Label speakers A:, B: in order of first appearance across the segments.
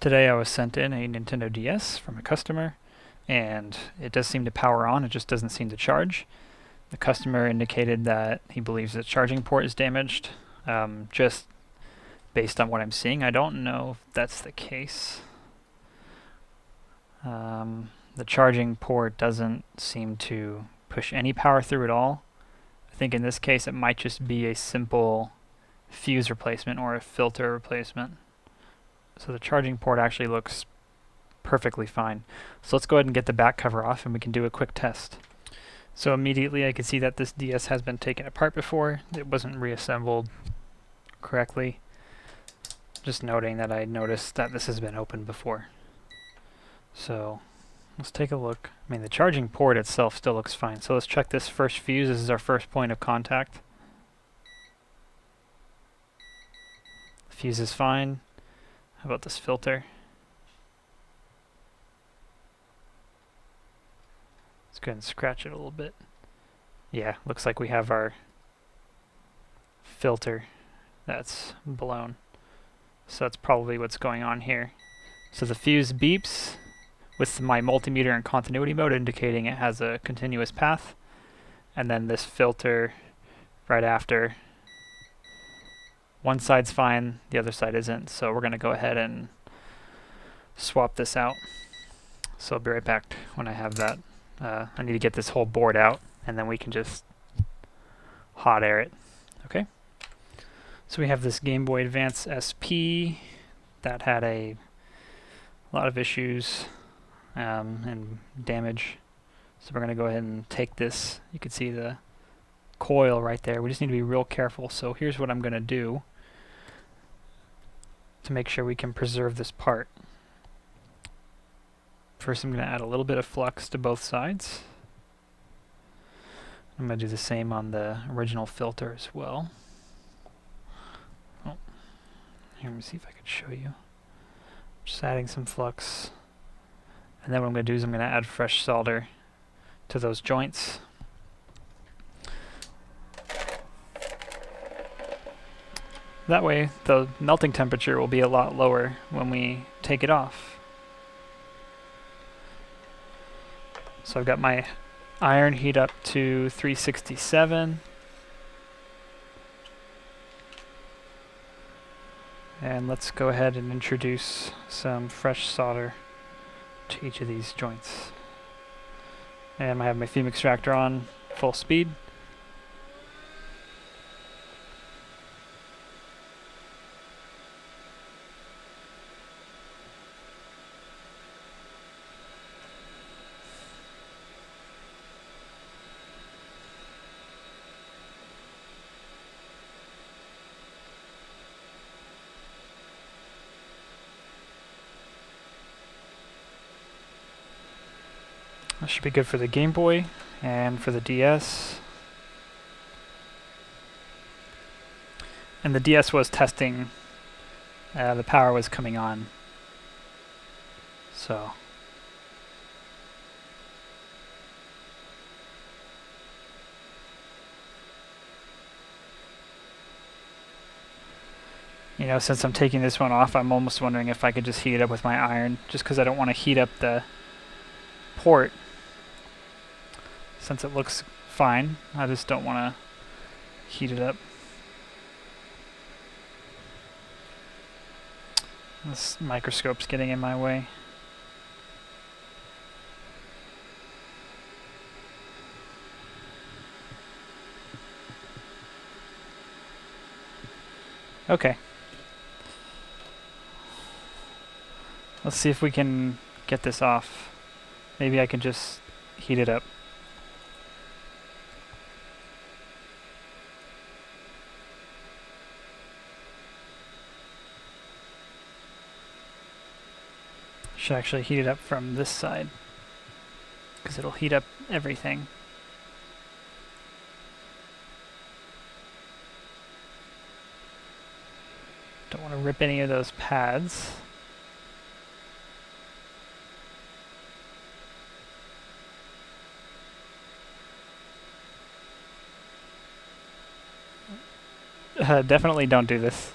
A: Today I was sent in a Nintendo DS from a customer, and it does seem to power on, it just doesn't seem to charge. The customer indicated that he believes the charging port is damaged. Just based on what I'm seeing, I don't know if that's the case. The charging port doesn't seem to push any power through at all. I think in this case it might just be a simple fuse replacement or a filter replacement. So the charging port actually looks perfectly fine. So let's go ahead and get the back cover off and we can do a quick test. So immediately I can see that this DS has been taken apart before. It wasn't reassembled correctly. Just noting that I noticed that this has been opened before. So let's take a look. I mean, the charging port itself still looks fine. So let's check this first fuse. This is our first point of contact. The fuse is fine. How about this filter? Let's go ahead and scratch it a little bit. Yeah, looks like we have our filter that's blown. So that's probably what's going on here. So the fuse beeps with my multimeter in continuity mode indicating it has a continuous path. And then this filter right after. One side's fine, the other side isn't. So we're going to go ahead and swap this out. So I'll be right back when I have that. I need to get this whole board out and then we can just hot air it. Okay. So we have this Game Boy Advance SP that had a lot of issues and damage. So we're going to go ahead and take this. You can see the coil right there. We just need to be real careful. So here's what I'm going to do to make sure we can preserve this part. First I'm going to add a little bit of flux to both sides. I'm going to do the same on the original filter as well. Oh, here, let me see if I can show you. Just adding some flux. And then what I'm going to do is I'm going to add fresh solder to those joints. That way the melting temperature will be a lot lower when we take it off. So I've got my iron heat up to 367. And let's go ahead and introduce some fresh solder to each of these joints. And I have my fume extractor on full speed. That should be good for the Game Boy and for the DS. And the DS was testing, the power was coming on. So you know, since I'm taking this one off, I'm almost wondering if I could just heat it up with my iron, just because I don't want to heat up the port. Since it looks fine, I just don't want to heat it up. This microscope's getting in my way. Okay. Let's see if we can get this off. Maybe I can just heat it up. Should actually heat it up from this side, because it'll heat up everything. Don't want to rip any of those pads. Definitely don't do this.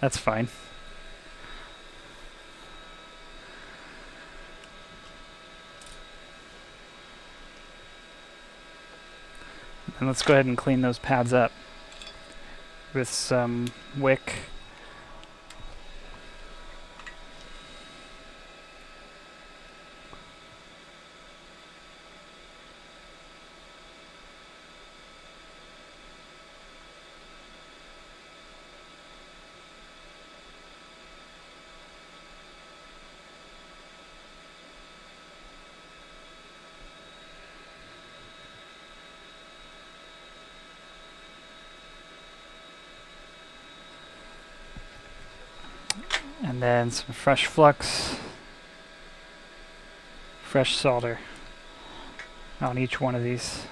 A: That's fine. And let's go ahead and clean those pads up with some wick. And then some fresh flux, fresh solder on each one of these.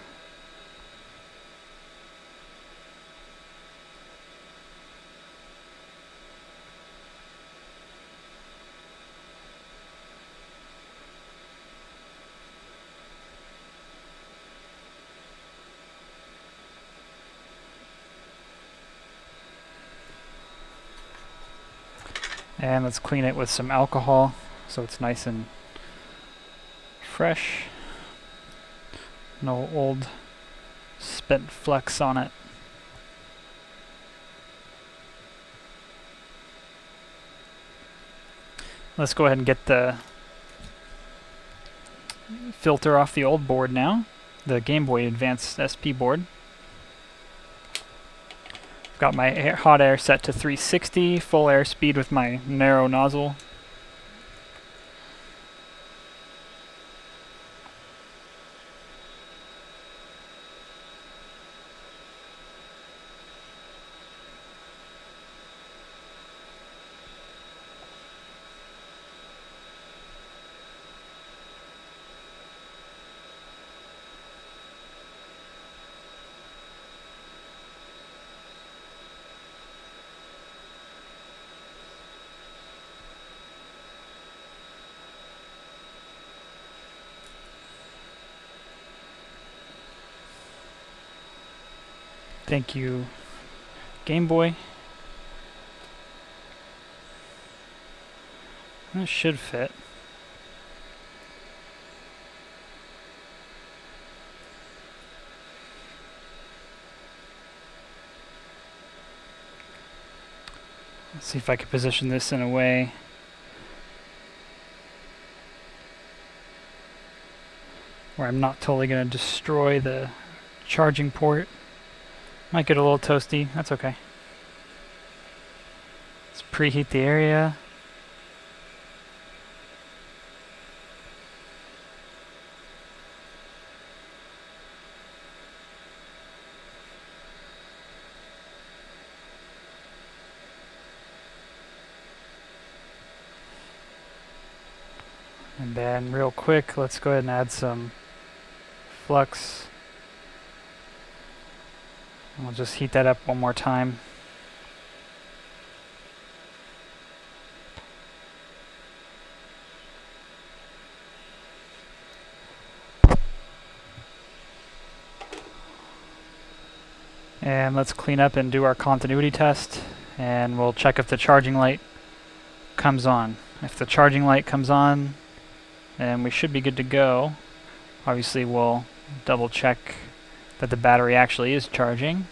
A: And let's clean it with some alcohol so it's nice and fresh. No old spent flex on it. Let's go ahead and get the filter off the old board now, the Game Boy Advance SP board. Got my hot air set to 360, full airspeed with my narrow nozzle. Thank you, Game Boy. That should fit. Let's see if I can position this in a way where I'm not totally going to destroy the charging port. Might get a little toasty, that's okay. Let's preheat the area. And then real quick, let's go ahead and add some flux. And we'll just heat that up one more time. And let's clean up and do our continuity test, and we'll check if the charging light comes on. If the charging light comes on, then we should be good to go. Obviously we'll double check that the battery actually is charging.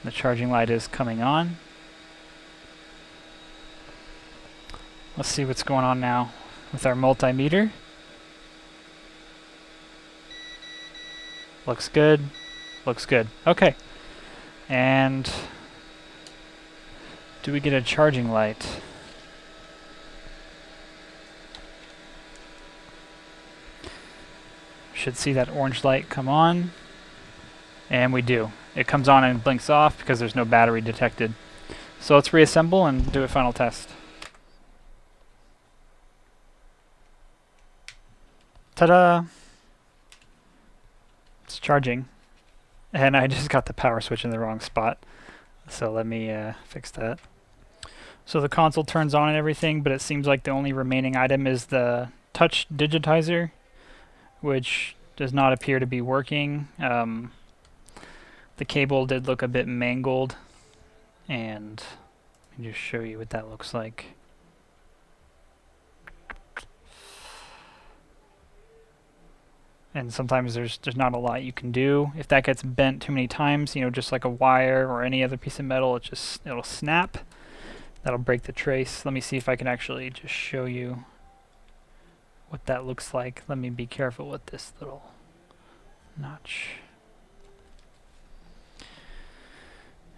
A: The charging light is coming on. Let's see what's going on now with our multimeter. Looks good. Looks good. Okay. And do we get a charging light? Should see that orange light come on. And we do. It comes on and blinks off because there's no battery detected. So let's reassemble and do a final test. Ta-da! It's charging. And I just got the power switch in the wrong spot. So let me fix that. So the console turns on and everything, but it seems like the only remaining item is the touch digitizer, which does not appear to be working. The cable did look a bit mangled, and can just show you what that looks like. And sometimes there's not a lot you can do. If that gets bent too many times, you know, just like a wire or any other piece of metal, it'll snap. That'll break the trace. Let me see if I can actually just show you what that looks like. Let me be careful with this little notch.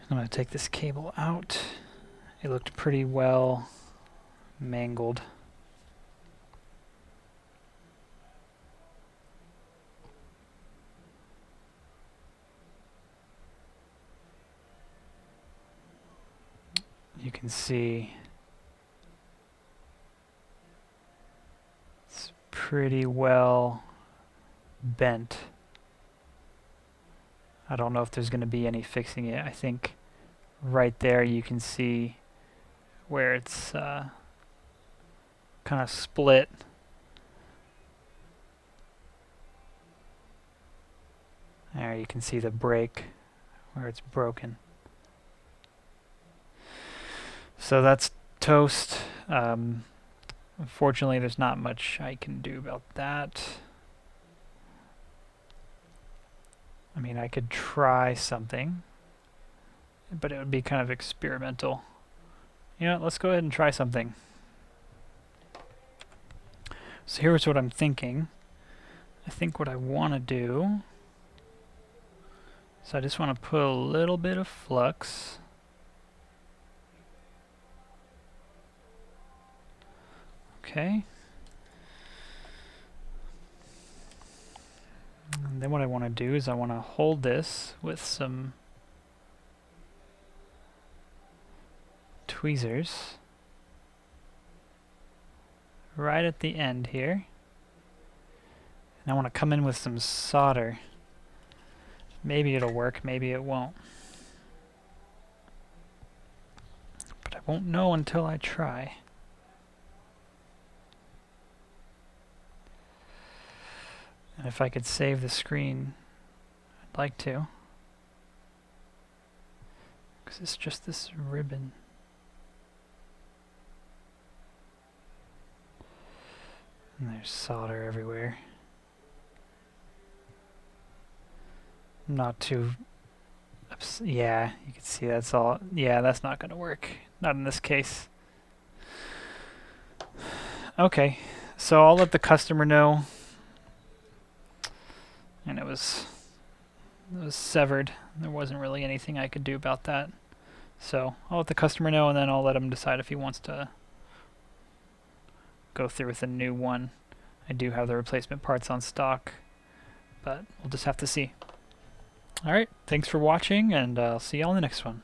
A: I'm going to take this cable out. It looked pretty well mangled. You can see it's pretty well bent. I don't know if there's going to be any fixing it. I think right there you can see where it's kind of split. There you can see the break where it's broken. So that's toast. Unfortunately, there's not much I can do about that. I mean, I could try something, but it would be kind of experimental. You know, let's go ahead and try something. So here's what I'm thinking. I think what I want to do, so I just want to put a little bit of flux. Okay. And then what I want to do is I want to hold this with some tweezers right at the end here. And I want to come in with some solder. Maybe it'll work, maybe it won't. But I won't know until I try. And if I could save the screen, I'd like to. Because it's just this ribbon. And there's solder everywhere. Not too... yeah, you can see that's all... yeah, that's not going to work. Not in this case. Okay, so I'll let the customer know. And it was severed. There wasn't really anything I could do about that. So I'll let the customer know, and then I'll let him decide if he wants to go through with a new one. I do have the replacement parts on stock, but we'll just have to see. Alright, thanks for watching, and I'll see you all in the next one.